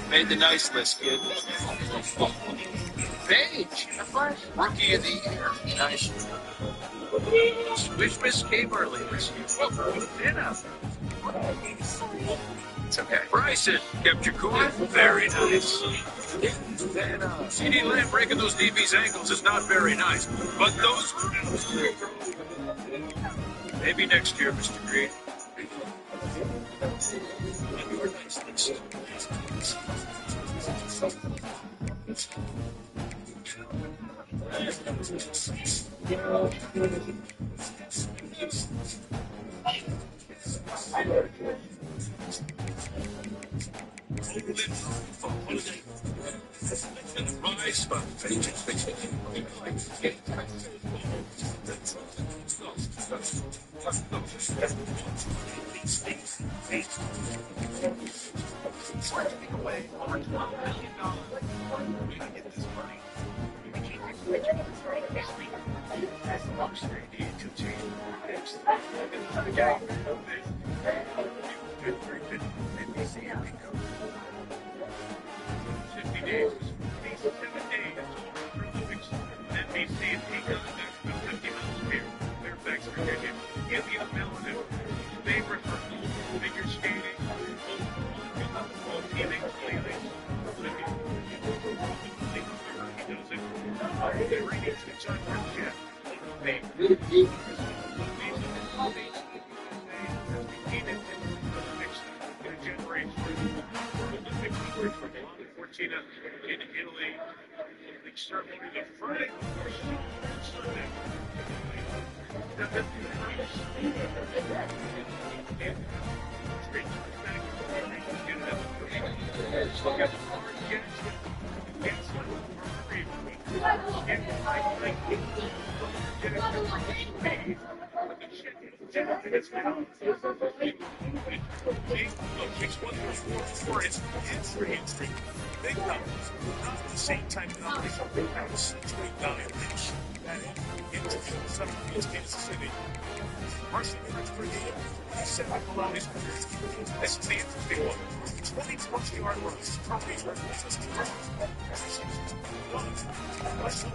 Made the nice list, kid. Page, Rookie of the Year. Nice. Wish Miss Kevo was It's okay. Bryson kept you cool. Very nice. CD Lamb breaking those DB's ankles is not very nice. But those... Maybe next year, Mr. Green.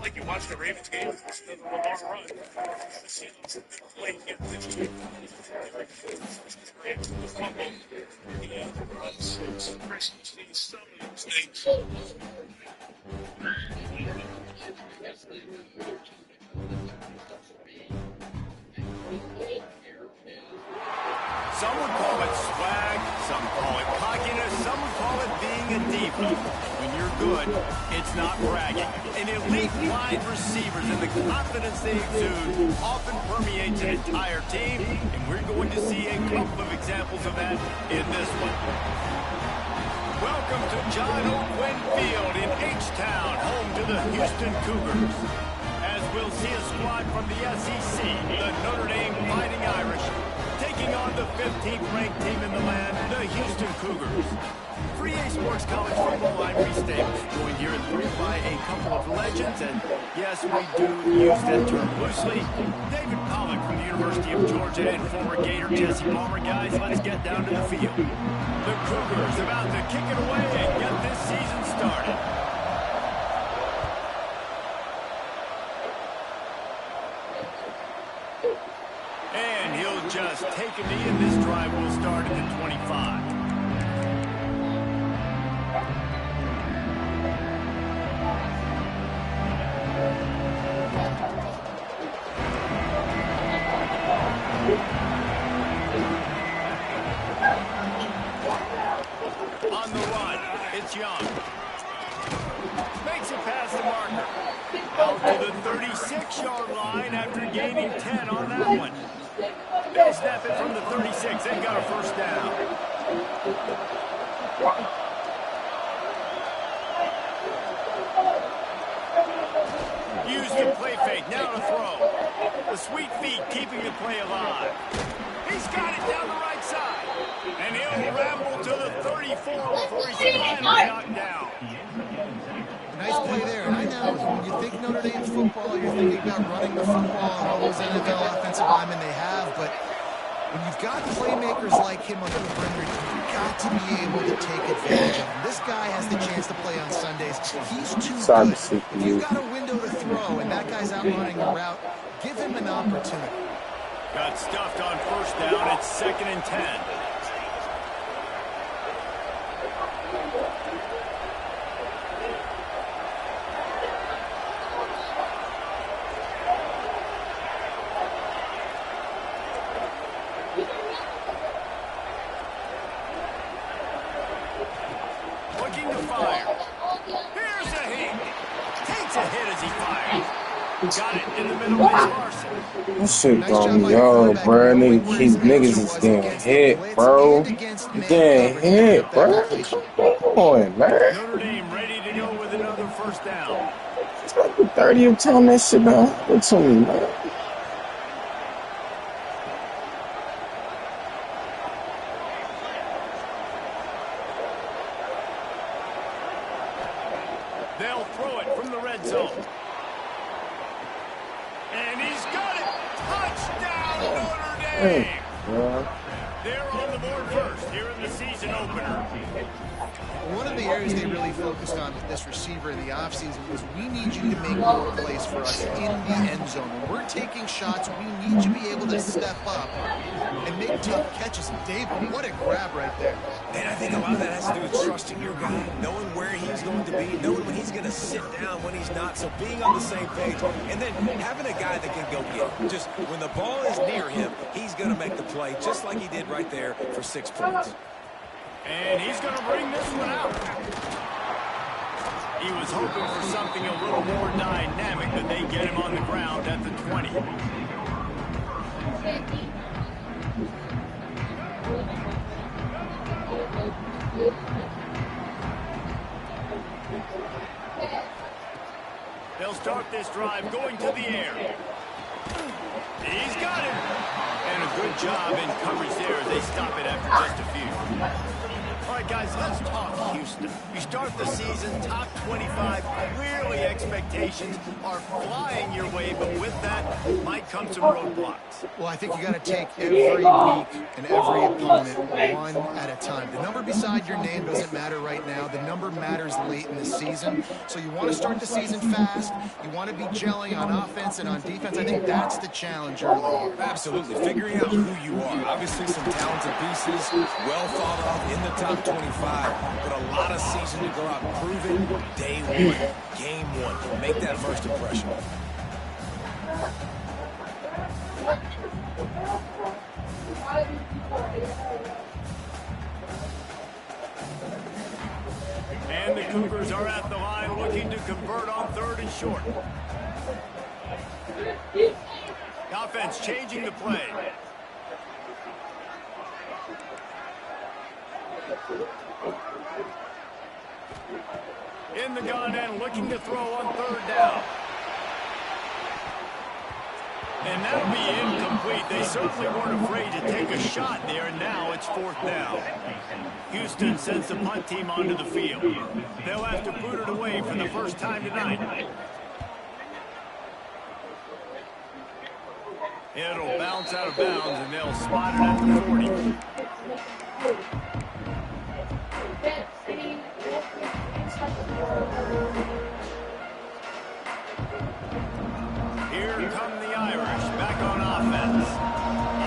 Like you watched the Ravens game, it's a long run. Some would call it swag, some call it cockiness, some would call it being a diva. When you're good, it's not bragging. And elite wide receivers and the confidence they exude often permeates an entire team, and we're going to see a couple of examples of that in this one. Welcome to John O'Quinn Field in H-Town, home to the Houston Cougars. As we'll see a squad from the SEC, the Notre Dame Fighting Irish, taking on the 15th ranked team in the land, the Houston Cougars. 3A Sports College football, I'm Reese Davis, joined here in the room by a couple of legends, and yes, we do use that term loosely. David Pollock from the University of Georgia and former Gator Jesse Palmer. Guys, let's get down to the field. The Cougars about to kick it away and get this season started. And he'll just take a knee, and this drive will start at the 25. On the run, it's Young. Makes it past the marker. Out to the 36-yard line after gaining 10 on that one. They snap it from the 36. They've got a first down. Used to play fake, now to throw. The sweet feet keeping the play alive. He's got it down the right side. And he'll ramble to the 34 before he's finally knocked down. Nice play there. And I know when you think Notre Dame football, you're thinking about running the football and all those NFL offensive linemen they have, but When you've got playmakers like him on the perimeter, you've got to be able to take advantage of him. This guy has the chance to play on Sundays. He's too good. If you've got a window to throw and that guy's out running the route, give him an opportunity. Got stuffed on first down. It's 2nd and 10. Looking to fire. Here's a hit. Takes a hit as he fires. Got it in the middle. It's Larson. This shit going yo, bro. Niggas is getting hit, bro. Getting hit, bro. Come on, man. Notre Dame ready to go with another first down. It's like the 30 of telling that shit now. Look to me, man. They'll throw it from the red zone. And he's got it. Touchdown, Notre Dame. They're on the board first here in the season opener. One of the areas they really focused on with this receiver in the offseason was we need you to make more plays for us in the end zone. When we're taking shots, we need you to be able to step up and make tough catches. David, what a grab right there. And I think a lot of that has to do with trusting your guy, knowing where he's going to be, knowing when he's going to sit down, when he's not. So being on the same page, and then having a guy that can go get it. Just when the ball is near him, he's going to make the play, just like he did right there for 6 points. And he's going to bring this one out. He was hoping for something a little more dynamic, but they get him on the ground at the 20. They'll start this drive going to the air. He's got it. And a good job in coverage there as they stop it after just a few. All right, guys, let's talk Houston. You start the season top 25. Clearly, expectations are flying your way, but with that might come some roadblocks. Well, I think you got to take every week and every opponent one at a time. The number beside your name doesn't matter right now. The number matters late in the season. So you want to start the season fast. You want to be gelling on offense and on defense. I think that's the challenge early. Absolutely. Figuring out who you are. Obviously, some talented pieces, well thought of in the top 25, but a lot of season to go out and prove it. Day one, game one. Make that first impression. And the Cougars are at the line looking to convert on 3rd and short. The offense changing the play. In the gun and looking to throw on 3rd down. And that'll be incomplete. They certainly weren't afraid to take a shot there, and now it's 4th down. Houston sends the punt team onto the field. They'll have to boot it away for the first time tonight. It'll bounce out of bounds, and they'll spot it at the 40. Here come the Irish back on offense.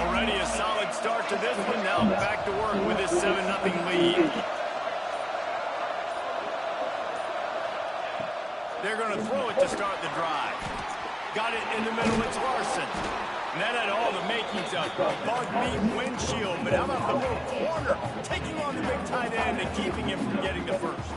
Already a solid start to this one. Now back to work with his 7-0 lead. They're going to throw it to start the drive. Got it in the middle. It's Larson. And that had all the makings of bug meat windshield. But how about the little corner taking on the big tight end and keeping him from getting the first?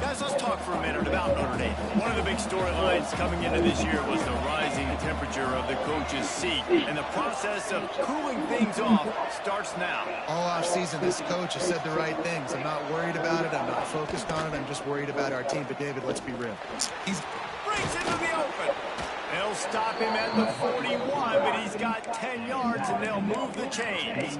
Guys, let's talk for a minute about Notre Dame. One of the big storylines coming into this year was the rising temperature of the coach's seat. And the process of cooling things off starts now. All offseason, this coach has said the right things. I'm not worried about it. I'm not focused on it. I'm just worried about our team. But, David, let's be real. He's breaks into the open. They'll stop him at the 41, but he's got 10 yards, and they'll move the chains.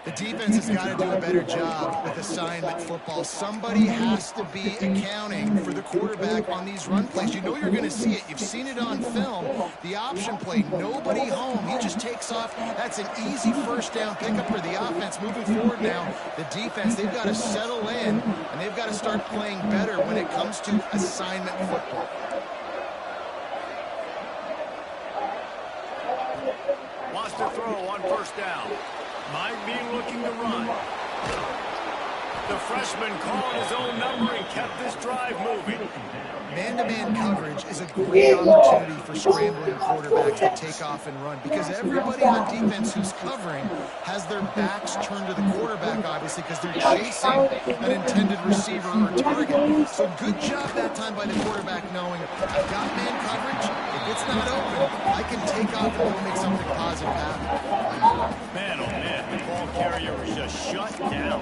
The defense has got to do a better job with assignment football. Somebody has to be accounting for the quarterback on these run plays. You know you're going to see it. You've seen it on film. The option play, nobody home. He just takes off. That's an easy first down pickup for the offense. Moving forward now, the defense, they've got to settle in, and they've got to start playing better when it comes to assignment football. Wants to throw on first down. Might be looking to run. The freshman called his own number and kept this drive moving. Man-to-man coverage is a great opportunity for scrambling quarterbacks to take off and run because everybody on defense who's covering has their backs turned to the quarterback, obviously, because they're chasing an intended receiver or target. So good job that time by the quarterback knowing I've got man coverage. If it's not open, I can take off and go make something positive happen. Man, oh man, the ball carrier was just shut down.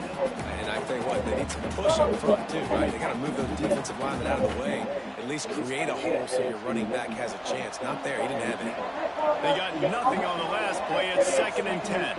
And I tell you what, they need some push up front too, right? They got to move those defensive linemen out of the way. At least create a hole so your running back has a chance. Not there. He didn't have any. They got nothing on the last play. It's 2nd and 10.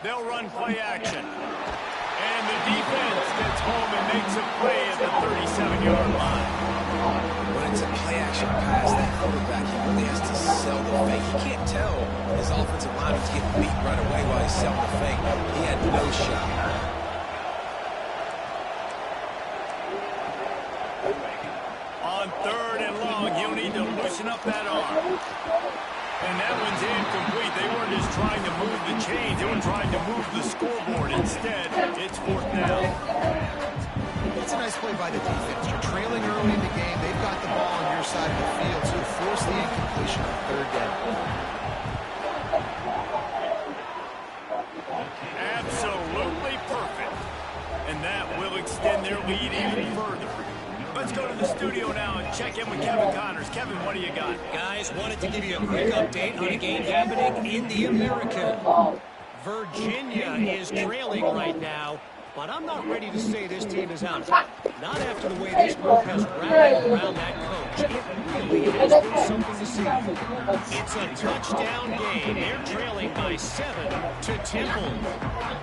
They'll run play action. And the defense gets home and makes a play at the 37-yard line. When it's a play action pass, that quarterback, he really has to sell the fake. He can't tell his offensive lineman's getting beat right away while he's selling the fake. He had no shot. On 3rd and long, he'll need to loosen up that arm. And that one's incomplete. They weren't just trying to move the chains. They were trying to move the scoreboard. Instead, it's 4th down. That's a nice play by the defense. You're trailing early in the game. They've got the ball on your side of the field, so you force the incompletion on 3rd down. Absolutely perfect. And that will extend their lead even further. Let's go to the studio now and check in with Kevin Connors. Kevin, what do you got? Guys, wanted to give you a quick update on a game happening in the American. Virginia is trailing right now, but I'm not ready to say this team is out. Not after the way this group has rallied around that coach. It really has been something to see. It's a touchdown game. They're trailing by 7 to Temple.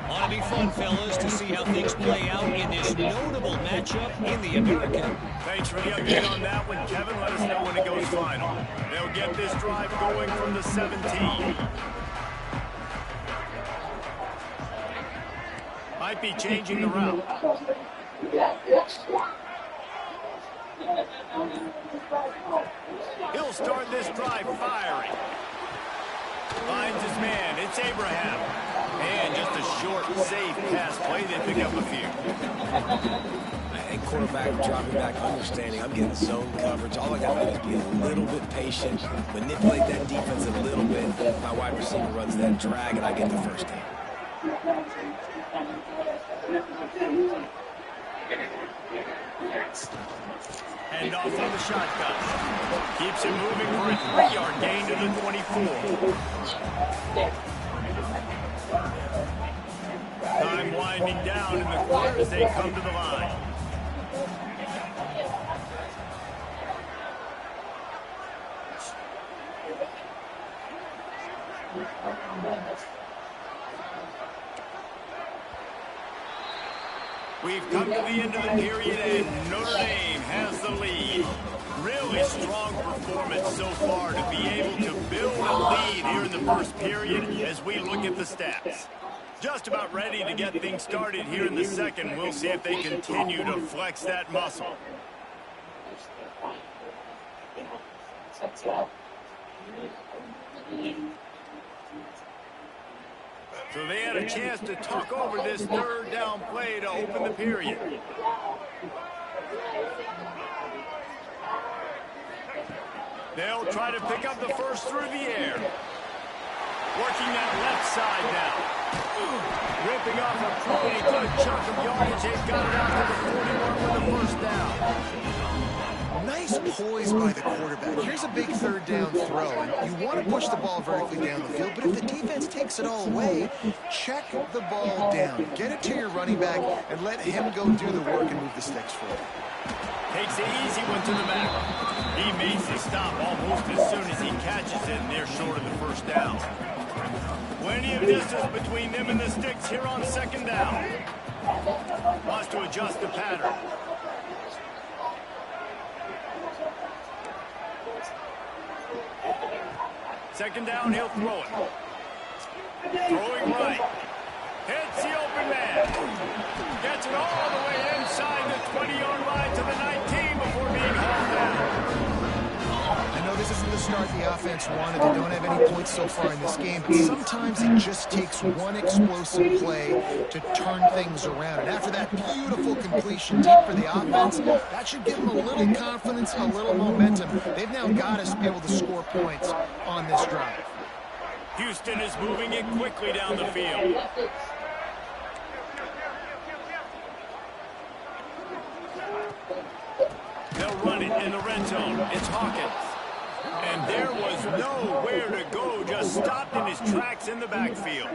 Ought to be fun, fellas, to see how things play out in this notable matchup in the American. Thanks for the update on that one, Kevin. Let us know when it goes final. They'll get this drive going from the 17. Might be changing the route. He'll start this drive firing. Finds his man. It's Abraham. And just a short, safe pass play. They pick up a few. I think quarterback dropping back, understanding I'm getting zone coverage. All I got to do is be a little bit patient, manipulate that defense a little bit. My wide receiver runs that drag, and I get the first down. And off on the shotgun. Keeps it moving for a 3-yard gain to the 24. Time winding down in the quarter as they come to the line. We've come to the end of the period, and Notre Dame has the lead. Really strong performance so far to be able to build a lead here in the first period as we look at the stats. Just about ready to get things started here in the second. We'll see if they continue to flex that muscle. So they had a chance to talk over this 3rd down play to open the period. They'll try to pick up the first through the air. Working that left side now. Ripping off a pretty good chunk of yardage. They've got it out to the 41 for the first down. Nice poise by the quarterback. Here's a big third down throw. And you want to push the ball vertically down the field, but if the defense takes it all away, check the ball down. Get it to your running back and let him go do the work and move the sticks for you. Takes the easy one to the back. He makes the stop almost as soon as he catches it, and they're short of the first down. Plenty of distance between them and the sticks here on second down. Wants to adjust the pattern. Second down, he'll throw it. Throwing right. Hits the open man. Gets it all the way inside the 20-yard line to the 19 before being hauled down. I know this isn't the start the offense wanted. They don't have any points so far in this game, but sometimes it just takes one explosive play to turn things around. And after that beautiful completion deep for the offense, that should give them a little confidence, a little momentum. They've now got to be able to score points on this drive. Houston is moving it quickly down the field. They'll run it in the red zone. It's Hawkins. And there was nowhere to go, just stopped in his tracks in the backfield.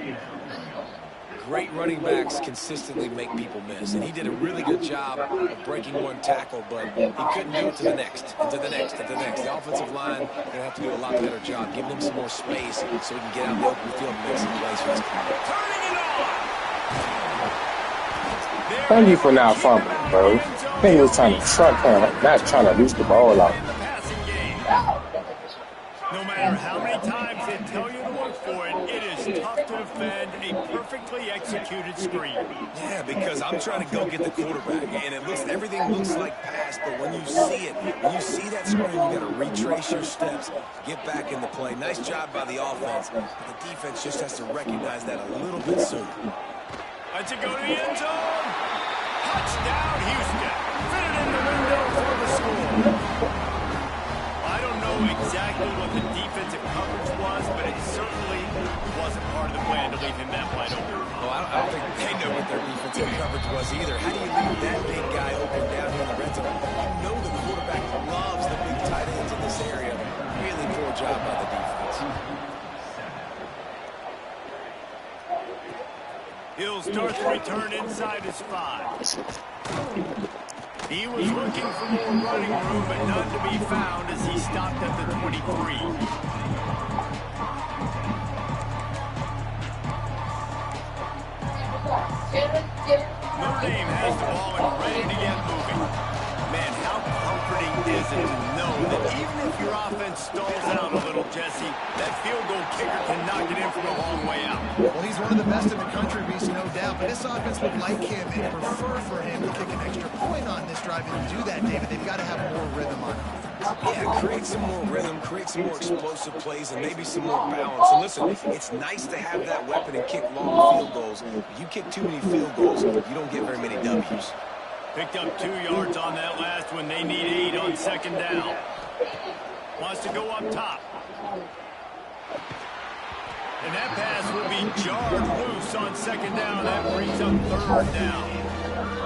Great running backs consistently make people miss, and he did a really good job of breaking one tackle, but he couldn't do it to the next, and to the next, and to the next. The offensive line is going to have to do a lot better job, giving him some more space so he can get out in the open field and make some plays for his team. Turning it on! Thank you for not fumbling, bro. I think he was trying to truck him, not trying to lose the ball out. No matter how many times they tell you to look for it, it is tough to defend a perfectly executed screen. Yeah, because I'm trying to go get the quarterback, and everything looks like pass, but when you see it, when you see that screen, you got to retrace your steps, get back in the play. Nice job by the offense, but the defense just has to recognize that a little bit sooner. Let's it go to the end zone. Touchdown, Houston. Fitted in the window for the score. I don't know exactly what the defensive coverage was, but it certainly wasn't part of the plan to leave him that wide open. Oh, I don't think they know what their defensive coverage was either. How do you leave that big guy open down here in the red zone? You know the quarterback loves the big tight ends in this area. Really poor job by the defense. He'll start the return inside his 5. He was looking for more running room, but none to be found as he stopped at the 23. Notre Dame has the ball and ready to get moving. Man, how comforting is it to know that even if your offense stalls out a little, Jesse, that field goal kicker can knock it in from a long way out. Well, he's one of the best in the country, Reese, no doubt. But this offense would like him and prefer for him to kick an extra point on this drive. And to do that, David, they've got to have more rhythm on offense. Yeah, create some more rhythm, create some more explosive plays, and maybe some more balance. And listen, it's nice to have that weapon and kick long field goals. If you kick too many field goals, you don't get very many W's. Picked up 2 yards on that last one. They need 8 on second down. Wants to go up top. And that pass will be jarred loose on second down. That brings up third down.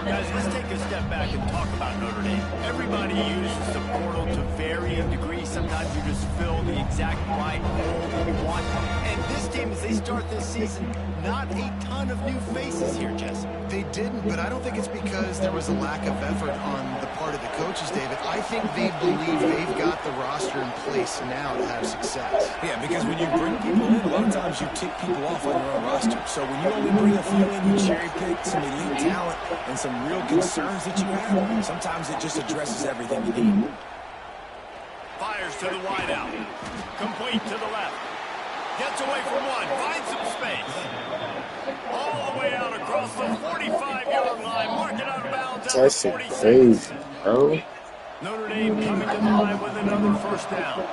Guys, let's take a step back and talk about Notre Dame. Everybody uses the portal to varying degrees. Sometimes you just fill the exact right hole that you want. And this team, as they start this season, not a ton of new faces here, Jesse. They didn't, but I don't think it's because there was a lack of effort on the part of the coaches, David. I think they believe they've got the roster in place now to have success. Yeah, because when you bring people in, a lot of times you tick people off on your own roster. So when you only bring a few in, you cherry pick some elite talent and some real concerns that you have, sometimes it just addresses everything you need. Fires to the wideout. Complete to the left. Gets away from one. Finds some space. All the way out across the 45-yard line. Marking out of bounds at the 46. Crazy, bro. Notre Dame coming to the line with another first down.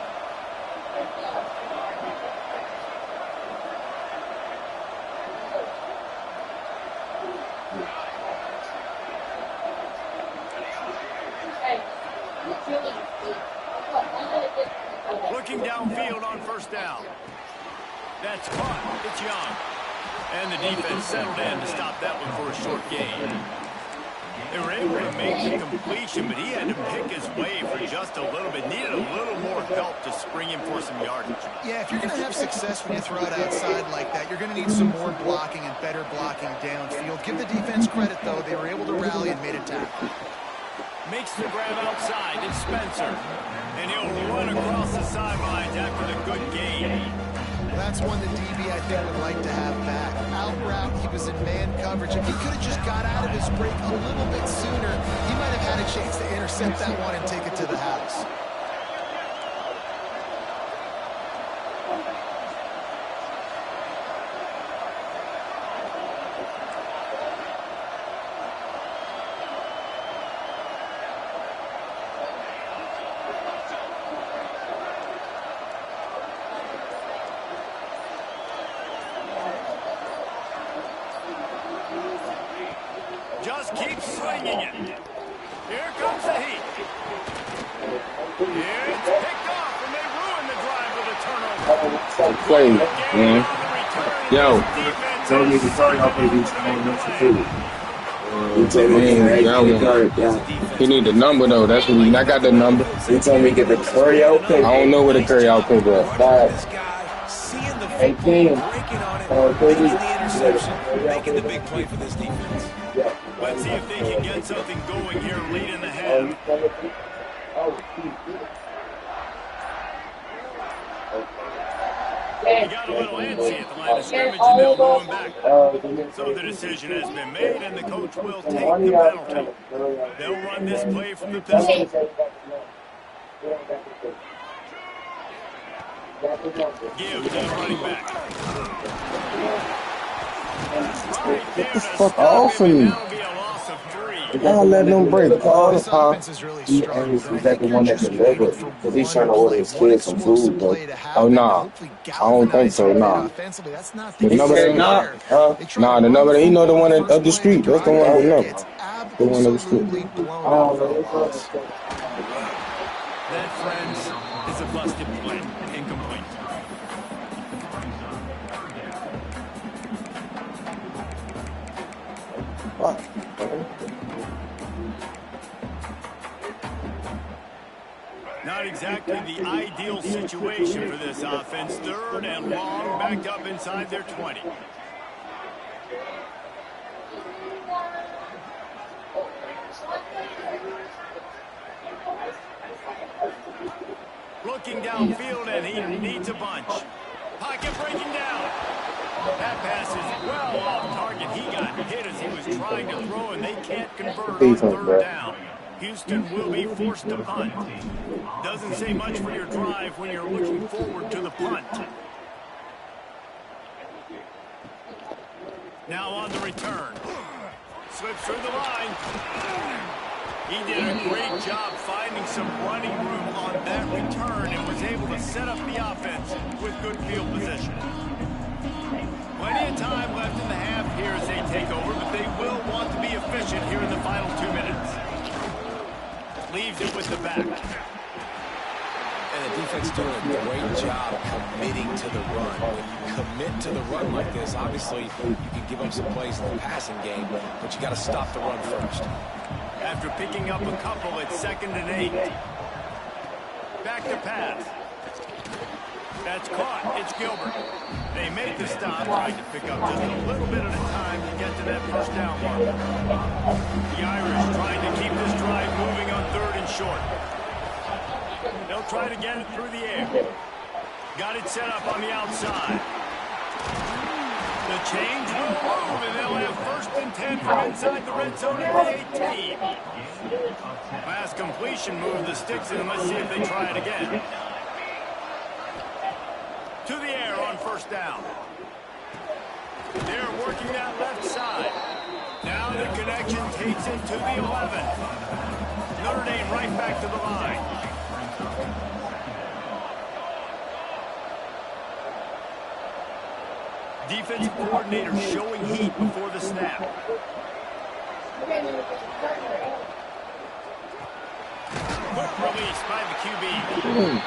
Looking downfield on first down. That's caught. It's Young. And the defense settled in to stop that one for a short gain. They were able to make the completion, but he had to pick his way for just a little bit. Needed a little more help to spring him for some yardage. Yeah, if you're going to have success when you throw it outside like that, you're going to need some more blocking and better blocking downfield. Give the defense credit, though. They were able to rally and made a tackle. Makes the grab outside. It's Spencer. And he'll run across the sidelines after the good gain. That's one the DB, I think, would like to have back. Out route, he was in man coverage. If he could have just got out of his break a little bit sooner, he might have had a chance to intercept that one and take it to the house. Just keep swinging it. Here comes the heat. It's picked off, and they ruin the drive with a turnover. Play, man. Yo. He need the number though. That's what I got the number. You told me to get the curry out pick. I don't know where the curry out pick at. Seeing the football, breaking on it, making the interception, making the big play for this defense. Let's see if they can get something going here late in the half. He got a little antsy at the line of scrimmage, and they'll move him back. So the decision has been made, and the coach will take the penalty. They'll run this play from the pistol. Give to the running back. Get the fuck off of me. Y'all letting them break all the time. Is that the one that delivered? Because he's trying to order his kids some food, bro. Oh, nah. I don't think so, nah. The number that, nah, the number that, he know the one up the street. That's the one with number. The one up the street. That, friends, is a busted play. Incomplete. Fuck. Not exactly the ideal situation for this offense. Third and long, backed up inside their 20. Looking downfield, and he needs a bunch. Pocket breaking down. That pass is well off target. He got hit as he was trying to throw, and they can't convert on third down. Houston will be forced to punt. Doesn't say much for your drive when you're looking forward to the punt. Now on the return. Slips through the line. He did a great job finding some running room on that return and was able to set up the offense with good field position. Plenty of time left in the half here as they take over, but they will want to be efficient here in the final 2 minutes. Leaves it with the back. And the defense doing a great job committing to the run. When you commit to the run like this, obviously you can give up some plays in the passing game, but you got to stop the run first. After picking up a couple, it's 2nd and 8. Back to pass. That's caught. It's Gilbert. They make the stop, trying to pick up just a little bit at a time to get to that first down mark. The Irish trying to keep this drive moving on 3rd and short. They'll try to get it through the air. Got it set up on the outside. The change will move, and they'll have 1st and 10 from inside the red zone at the 18. Pass completion moved the sticks in, and let's see if they try it again. To the air on 1st down. They're working that left side. Now the connection takes it to the 11. Notre Dame right back to the line. Defensive coordinator showing heat before the snap. Quick release by the QB.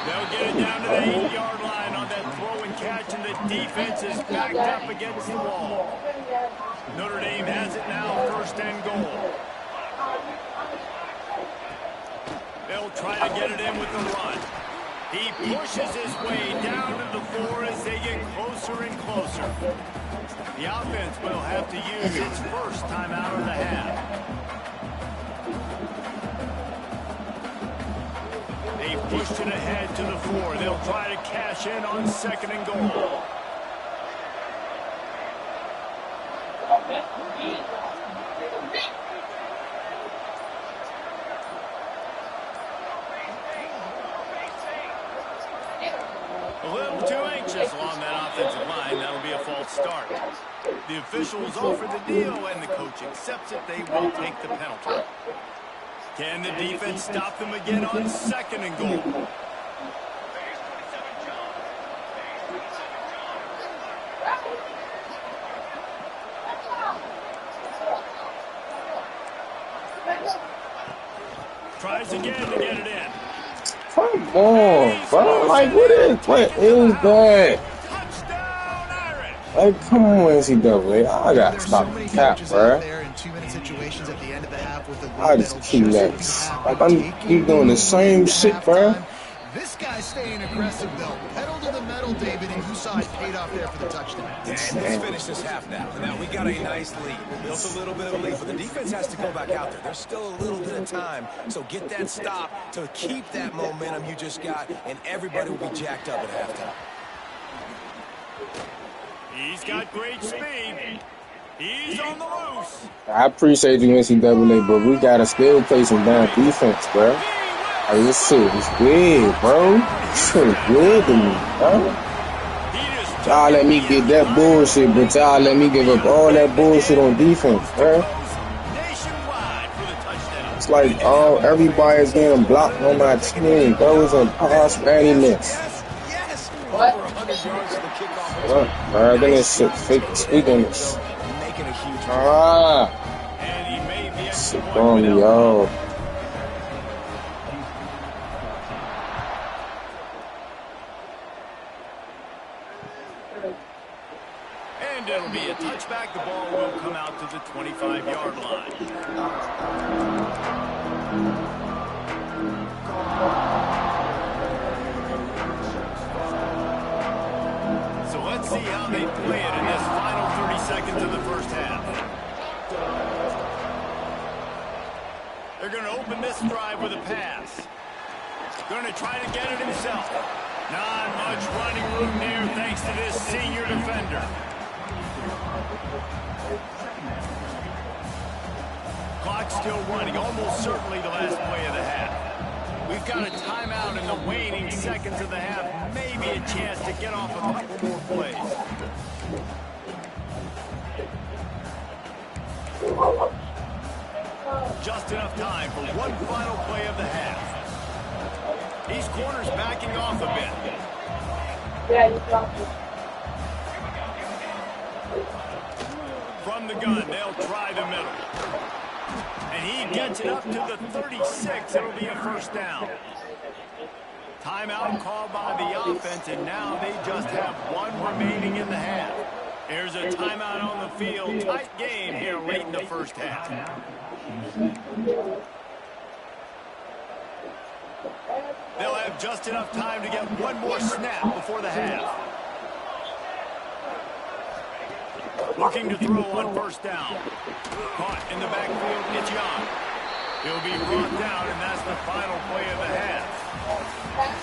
They'll get it down to the 8-yard line on that throw and catch, and the defense is backed up against the wall. Notre Dame has it now, 1st and goal. They'll try to get it in with the run. He pushes his way down to the floor as they get closer and closer. The offense will have to use its first timeout of the half. They've pushed it ahead to the floor. They'll try to cash in on 2nd and goal. A little too anxious along that offensive line. That'll be a false start. The officials offer the deal, and the coach accepts it. They will take the penalty. Can the defense stop them again on 2nd and goal? Tries again to get it in. Come on, bro. Like, what is that? Touchdown, Irish. Like, come on, NCAA. I gotta stop the cap, bro. I just keep that. Like, I'm keep doing the same shit, bro. This guy's staying aggressive, though. Pedal to the metal, David, and you saw it paid off there for the touchdown. And let's finish this half now. Now, we got a nice lead. Built a little bit of a lead, but the defense has to go back out there. There's still a little bit of time, so get that stop to keep that momentum you just got, and everybody will be jacked up at halftime. He's got great speed. He's on the loose. I appreciate you, NCAA, but we gotta still play some damn defense, bro. Like, this shit is weird, bro. This shit is weird to me, bro. Y'all let me get that bullshit, but y'all let me give up all that bullshit on defense, bro. It's like everybody's getting blocked on my team, bro. It's a pass readiness. What? Bro, then this shit fake speaking. Shit on me, y'all. And it'll be a touchback. The ball will come out to the 25-yard line. So let's see how they play it in this final 30 seconds of the first half. They're going to open this drive with a pass. Going to try to get it himself. Not much running room there thanks to this senior defender. Clock still running, almost certainly the last play of the half. We've got a timeout in the waning seconds of the half. Maybe a chance to get off a couple more plays. Just enough time for one final play of the half. These corners backing off a bit. Yeah, you dropped it. From the gun, they'll try the middle. And he gets it up to the 36. It'll be a first down. Timeout called by the offense, and now they just have one remaining in the half. Here's a timeout on the field. Tight game here late in the first half. They'll have just enough time to get one more snap before the half. Looking to throw on first down. Caught in the backfield, it's Young. He'll be brought down, and that's the final play of the half.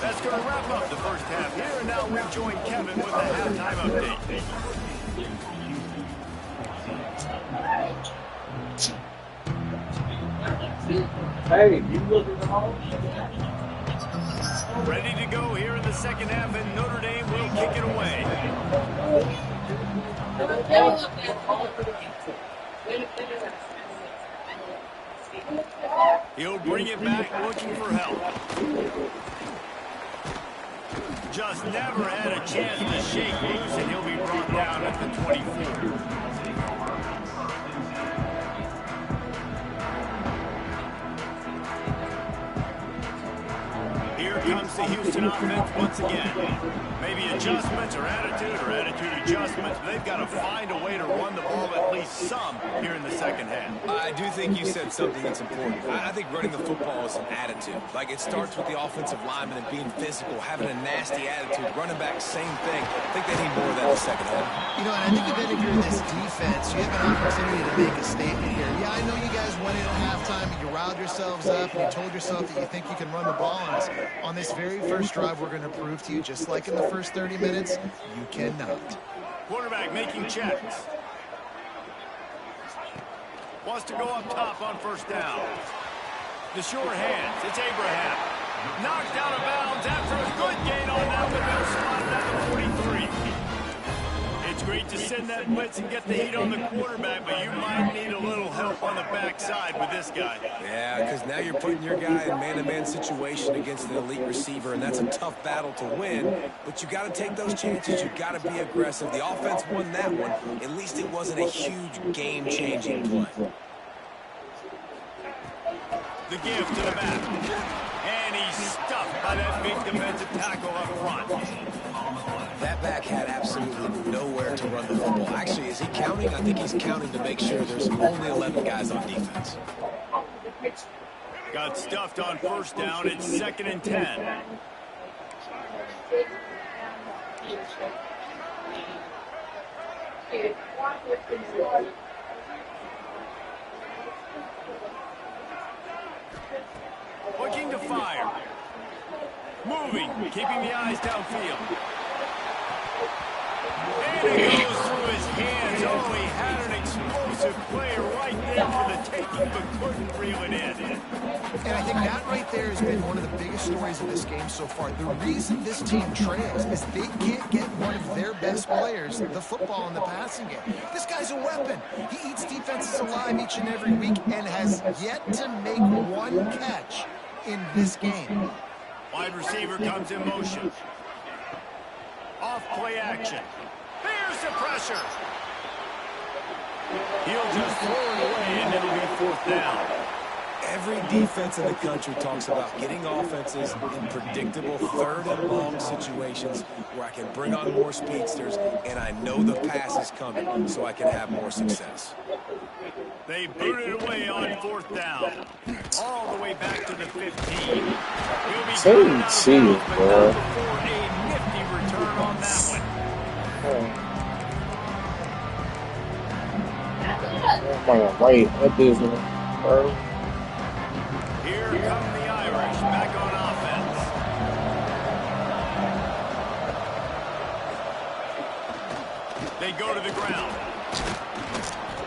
That's going to wrap up the first half here, and now we join Kevin with the halftime update. Hey, you looking at home? Ready to go here in the second half, and Notre Dame will kick it away. He'll bring it back looking for help. Just never had a chance to shake loose, and he'll be brought down at the 24. Here comes the Houston offense once again. Maybe adjustments or attitude adjustments. But they've got to find a way to run the ball at least some here in the second half. I do think you said something that's important. I think running the football is an attitude. Like, it starts with the offensive lineman and being physical, having a nasty attitude. Running back, same thing. I think they need more of that in the second half. You know, and I think that if you're this defense, you have an opportunity to make a statement here. Yeah, I know you guys went in at halftime and you riled yourselves up and you told yourself that you think you can run the ball on us. On this very first drive, we're going to prove to you, just like in the first 30 minutes, you cannot. Quarterback making checks. Wants to go up top on first down. The short hands. It's Abraham. Knocked out of bounds after a good gain on that one. They'll spot it at the 43. It's great to send that blitz and get the heat on the quarterback, but you might need a little help on the backside with this guy. Yeah, because now you're putting your guy in man-to-man situation against an elite receiver, and that's a tough battle to win. But you got to take those chances. You got to be aggressive. The offense won that one. At least it wasn't a huge game-changing play. The give to the back. And he's stuffed by that big defensive tackle up front. That back had absolutely nowhere to run the football. Actually, is he counting? I think he's counting to make sure there's only 11 guys on defense. Got stuffed on first down. It's 2nd and 10. Looking to fire. Moving, keeping the eyes downfield. And it goes through his hands. Oh, he had an explosive play right there for the taking, but couldn't reel it in. And I think that right there has been one of the biggest stories of this game so far. The reason this team trails is they can't get one of their best players the football in the passing game. This guy's a weapon. He eats defenses alive each and every week and has yet to make one catch in this game. Wide receiver comes in motion. Off play action. Here's the pressure. He'll just throw it away, and it'll be 4th down. Every defense in the country talks about getting offenses in predictable 3rd and long situations where I can bring on more speedsters and I know the pass is coming so I can have more success. They boot it away on 4th down. All the way back to the 15. He'll be So coming out of cheap, bounds, but bro. not before a nifty return on that one. Oh, right, that business, bro. Here come the Irish back on offense. They go to the ground.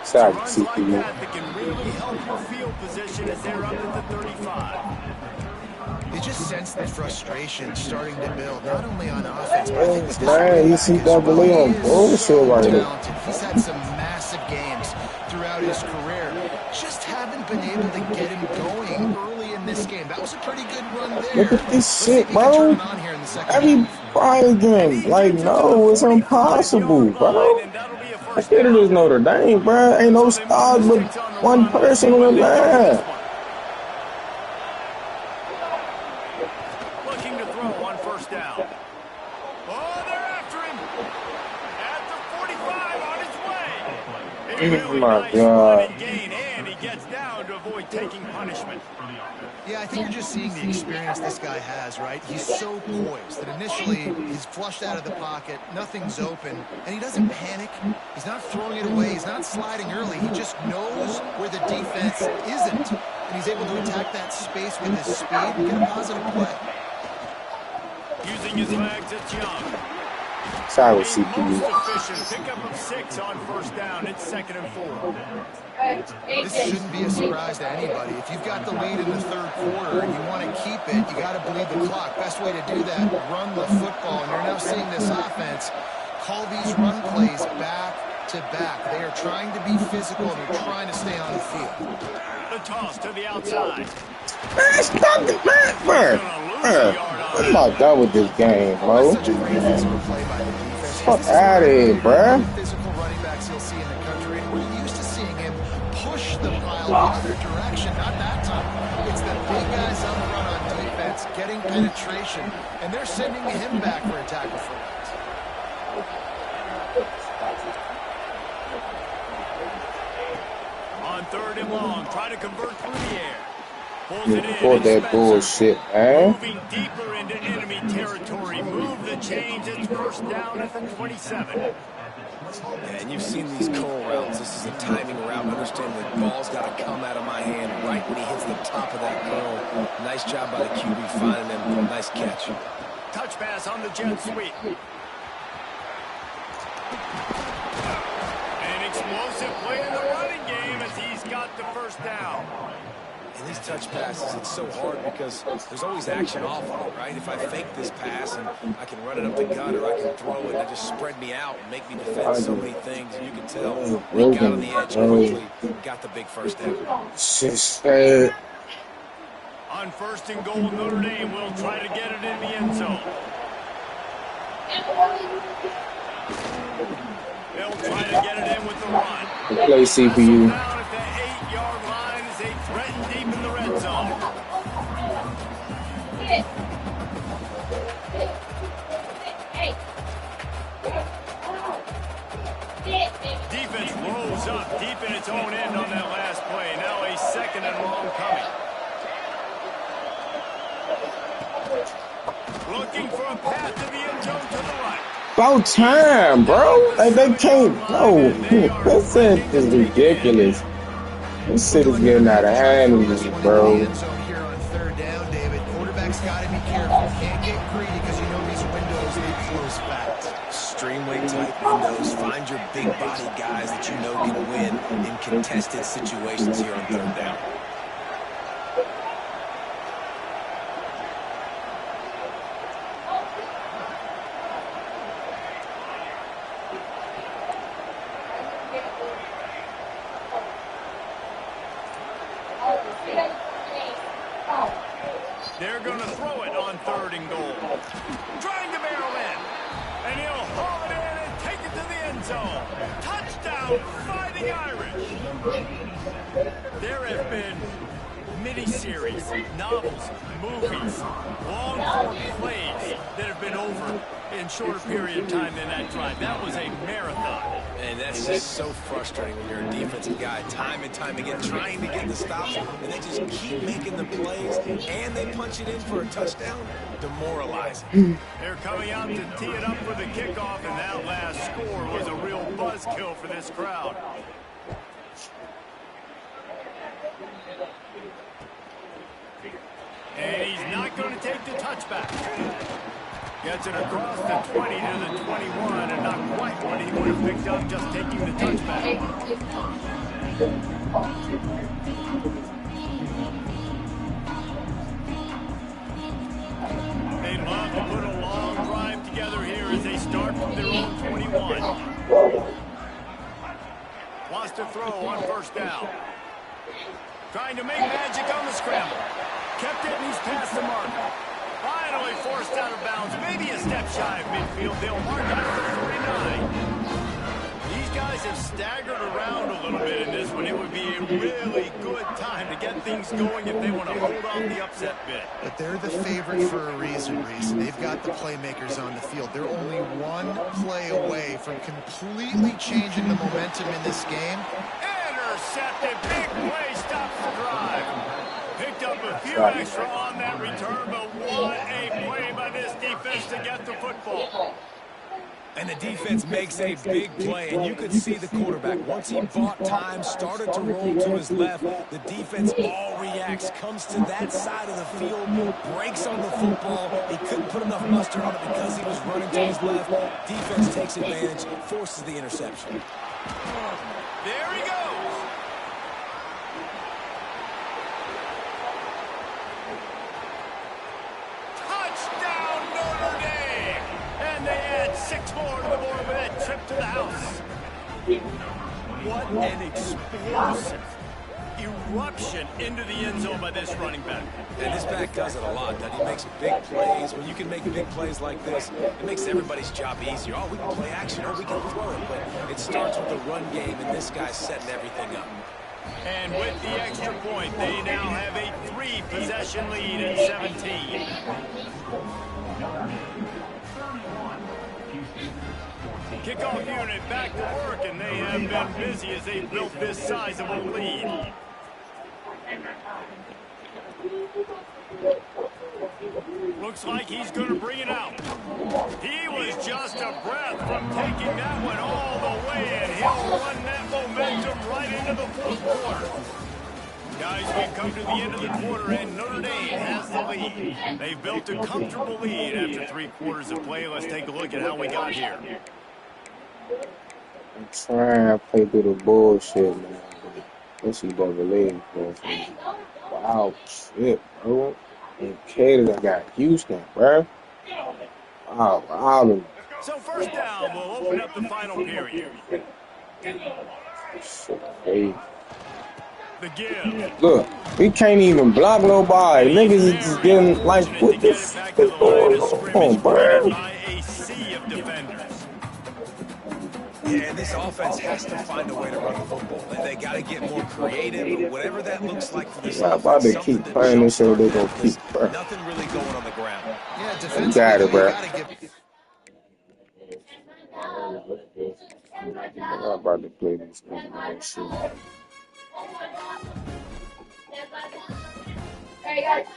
Sorry, Runs like CPU. that can really help your field position as they're up at the 35. You just sense the frustration starting to build, not only on offense, but I think with this Man, you see double A on bullshit right now. talented. He's had some massive games throughout his career. Just haven't been able to get him going early in this game. That was a pretty good run there. Look at this Let's see shit, if he can turn bro. it on here in the second Every half. Friday game, like, no, it's impossible, bro. I get it is Notre Dame, bro. Ain't no stars but one person on the line. Looking to throw on first down. Oh, they're after him. At the 45 on his way. A Oh really my nice God. run and gain, and he gets down to avoid taking punishment. Yeah, I think you're just seeing the experience this guy has, right? He's so poised that initially he's flushed out of the pocket, nothing's open, and he doesn't panic. He's not throwing it away. He's not sliding early. He just knows where the defense isn't, and he's able to attack that space with his speed and get a positive play. Using his legs, it's Young. Sorry, A most CPU. efficient pickup of 6 on first down. It's 2nd and 4. This shouldn't be a surprise to anybody. If you've got the lead in the 3rd quarter and you want to keep it, you got to bleed the clock. Best way to do that, run the football. And you're now seeing this offense call these run plays back to back. They are trying to be physical and they're trying to stay on the field. The toss to the outside. Man, stop it, man, bro. I'm not done with this game, bro. Such a great physical play by the defense. Fuck outta here, bruh. Physical running backs you'll see in the country. And we're used to seeing him push the pile the other direction. Not that time. It's the big guys up front on defense getting penetration, and they're sending him back for a tackle for that. On 3rd and long, try to convert through the air. Pulls it in. For that bullshit, man. Moving deeper into enemy territory. Move the change. It's 1st down at the 27. Yeah, and you've seen these curl routes. This is a timing route. Understand the ball's got to come out of my hand right when he hits the top of that curl. Nice job by the QB finding him. Nice catch. Touch pass on the jet sweep. An explosive play in the running game as he's got the 1st down. And these touch passes, it's so hard because there's always action off of it, right? If I fake this pass and I can run it up the gut or I can throw it and just spread me out and make me defend so many things. And you can tell they got on the edge quickly, got the big 1st down. On 1st and goal, Notre Dame will try to get it in the end zone. They'll try to get it in with the run. Play CPU. Down at the 8-yard line as they threaten deep in the red zone. Defense rolls up deep in its own end on that last play. Now a 2nd and long coming. Looking for a path to the end zone to the right. About time, bro. Like, they can't. No. This shit is ridiculous. This shit is getting out of hand, bro. Here on 3rd down, David. Quarterback's got to be careful. Can't get greedy because you know these windows, they close fast. Extremely tight windows. Find your big body guys that you know can win in contested situations here on 3rd down. They're going to throw it on 3rd and goal. Trying to barrel in. And he'll haul it in and take it to the end zone. Touchdown, Fighting Irish. There have been miniseries, novels, movies, long-form plays that have been over in shorter period of time than that drive. That was a marathon. And that's just so frustrating when you're a defensive guy, time and time again, trying to get the stops, and they just keep making the plays, and they punch it in for a touchdown. Demoralizing. They're coming out to tee it up for the kickoff, and that last score was a real buzzkill for this crowd. And he's not going to take the touchback. Gets it across the 20 to the 21, and not quite what he would have picked up just taking the touchback. They love to put a long drive together here as they start from their own 21. Wants to throw on 1st down. Trying to make magic on the scramble. Kept it and he's past the mark. Finally forced out of bounds. Maybe a step shy of midfield. They'll mark out at the 49. These guys have staggered around a little bit in this one. It would be a really good time to get things going if they want to hold on the upset bit. But they're the favorite for a reason, Reese. They've got the playmakers on the field. They're only one play away from completely changing the momentum in this game. Intercepted. Big play stops the drive. Picked up a few extra on that return, but what a play by this defense to get the football. And the defense makes a big play, and you could see the quarterback, once he bought time, started to roll to his left, the defense all reacts, comes to that side of the field, breaks on the football. He couldn't put enough mustard on it because he was running to his left. Defense takes advantage, forces the interception. There he goes. Touchdown, Notre Dame! And they add 6 more to the board with that trip to the house. What an explosive eruption into the end zone by this running back. And this back does it a lot, doesn't he? Makes big plays. When you can make big plays like this, it makes everybody's job easier. Oh, we can play action, or we can throw it. But it starts with the run game, and this guy's setting everything up. And with the extra point, they now have a 3-possession lead at 17. Kickoff unit back to work, and they have been busy as they built this sizable lead. Looks like he's going to bring it out. He was just a breath from taking that one all the way, and he'll run that momentum right into the fourth quarter. Guys, we've come to the end of the quarter, and Notre Dame has the lead. They've built a comfortable lead after 3 quarters of play. Let's take a look at how we got here. I'm trying to play through the bullshit, man. NCAA, bro. Wow, shit, bro. And Katie, I got Houston, bro. Wow. So first down, we'll open up the final period. Shit, hey. The give. Look, we can't even block nobody. Niggas is just getting like, what the fuck is going on, bro? By a sea of defenders. Yeah, and this offense has to find a way to run the football. And they got to get more creative, but whatever that looks like for this offense. About to keep playing this shit, they're going to keep, bro. Nothing really going on the ground. Yeah, You defensively, got it, bro. I'm about to play this game, man. Shit. Hey guys,